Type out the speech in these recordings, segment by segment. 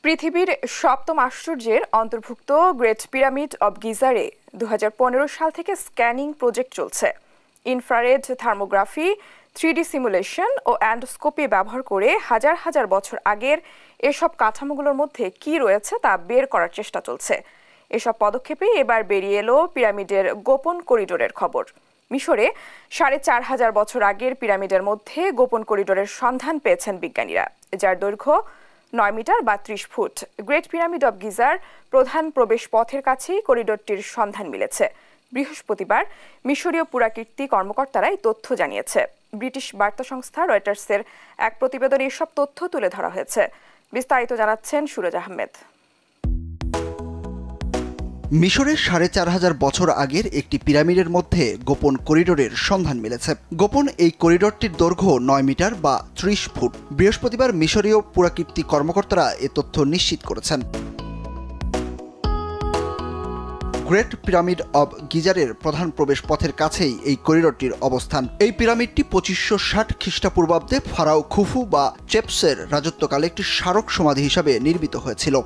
পৃথিবীর সপ্তম আশ্চর্যের অন্তর্ভুক্ত গ্রেট পিরামিড অব গিজারে 2015 সাল থেকে স্ক্যানিং প্রজেক্ট চলছে। ইনফ্রারেড থার্মোগ্রাফি, 3D সিমুলেশন ও অ্যান্ডোস্কোপি ব্যবহার করে হাজার হাজার বছর আগের এসব কাঠামোগুলোর মধ্যে কি রয়েছে তা বের করার চেষ্টা চলছে। এসব পদক্ষেপে এবার বেরিয়ে এলো পিরামিডের গোপন করিডোরের খবর। মিশরে 4500 বছর আগের পিরামিডের মধ্যে গোপন করিডোরের সন্ধান পেয়েছেন বিজ্ঞানীরা, যার দৈর্ঘ্য 9 মিটার বা 30 foot. Great pyramid of geyser প্রধান প্রবেশ পথের কাছেই করিডোরটির সন্ধান মিলেছে। বৃহস্পতিবার মিশরীয় পুরাকীর্তি কর্মকর্তারা এই তথ্য জানিয়েছে। ব্রিটিশ বার্তা সংস্থা রয়টার্সের এক প্রতিবেদনে এসব তথ্য তুলে ধরা হয়েছে। বিস্তারিত জানাচ্ছেন সুরজ আহমেদ। মিশরের 4500 বছর আগের একটি পিরামিডের মধ্যে গোপন করিডোরের সন্ধান মিলেছে। গোপন এই করিডোরটির দৈর্ঘ্য 9 মিটার বা 30 ফুট। বৃহস্পতিবার মিশরীয় পুরাকীর্তি কর্মকর্তারা এ তথ্য নিশ্চিত করেছেন। গ্রেট পিরামিড অব গিজারের প্রধান প্রবেশ পথের কাছেই এই করিডোরটির অবস্থান। এই পিরামিডটি 2560 খ্রিস্টপূর্বাব্দে ফারাও খুফু বা চেপসের রাজত্বকালে একটি স্মারক সমাধি হিসাবে নির্মিত হয়েছিল।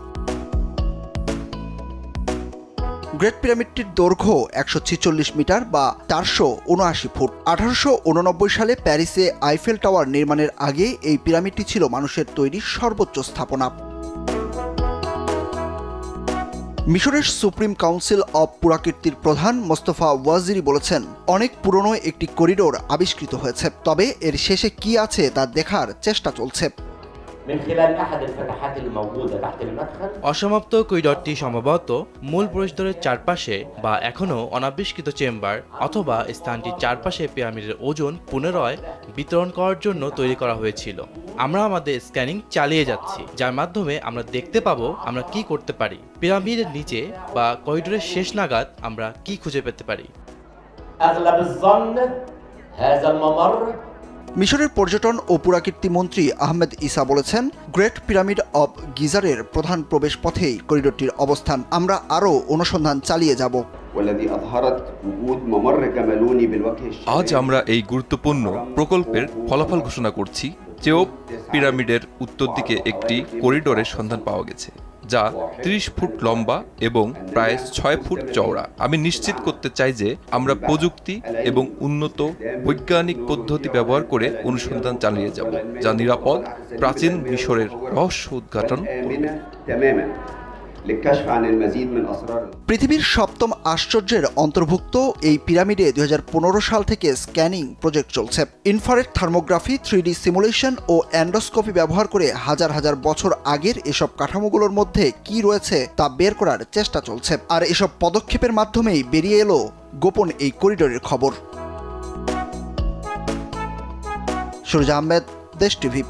গ্রেট পিরামিডটির দৈর্ঘ্য 146 মিটার বা 479 ফুট। 1889 সালে প্যারিসে আইফেল টাওয়ার নির্মাণের আগে এই পিরামিডটি ছিল মানুষের তৈরি সর্বোচ্চ স্থাপনা। মিশরের সুপ্রিম কাউন্সিল অব পুরাকীর্তির প্রধান মোস্তফা ওয়াজিরি বলেছেন, অনেক পুরনো একটি করিডোর আবিষ্কৃত হয়েছে, তবে এর শেষে কি আছে তা দেখার চেষ্টা চলছে। অসমাপ্ত করিডোরটি সম্ভবত মূল প্রবেশদ্বারের চারপাশে বা এখনও অনাবিষ্কৃত চেম্বার অথবা স্থানটির চারপাশে পিরামিডের ওজন পুনরায় বিতরণ করার জন্য তৈরি করা হয়েছিল। আমরা আমাদের স্ক্যানিং চালিয়ে যাচ্ছি, যার মাধ্যমে আমরা দেখতে পাবো আমরা কি করতে পারি, পিরামিডের নিচে বা করিডোরের শেষ নাগাদ আমরা কি খুঁজে পেতে পারি। মিশরের পর্যটন ও পুরাকীর্তি মন্ত্রী আহমেদ ইসা বলেছেন, গ্রেট পিরামিড অব গিজারের প্রধান প্রবেশ পথেই করিডোরটির অবস্থান। আমরা আরও অনুসন্ধান চালিয়ে যাব। আজ আমরা এই গুরুত্বপূর্ণ প্রকল্পের ফলাফল ঘোষণা করছি। চেওপ পিরামিডের উত্তর দিকে একটি করিডোরের সন্ধান পাওয়া গেছে, যা 30 ফুট লম্বা এবং প্রায় 6 ফুট চওড়া। আমি নিশ্চিত করতে চাই যে আমরা প্রযুক্তি এবং উন্নত বৈজ্ঞানিক পদ্ধতি ব্যবহার করে অনুসন্ধান চালিয়ে যাব, যা নিরাপদ প্রাচীন মিশরের রহস্য উদ্ঘাটন করবে। পৃথিবীর সপ্তম আশ্চর্যের অন্তর্ভুক্ত এই পিরামিডে 2015 সাল থেকে স্ক্যানিং প্রজেক্ট চলছে। ইনফ্রারেড থার্মোগ্রাফি, 3D সিমুলেশন ও অ্যান্ডোস্কোপি ব্যবহার করে হাজার হাজার বছর আগের এসব কাঠামোগুলোর মধ্যে কি রয়েছে তা বের করার চেষ্টা চলছে। আর এসব পদক্ষেপের মাধ্যমেই বেরিয়ে এলো গোপন এই করিডোরের খবর। সুরজ আহমেদ, দেশ টিভি।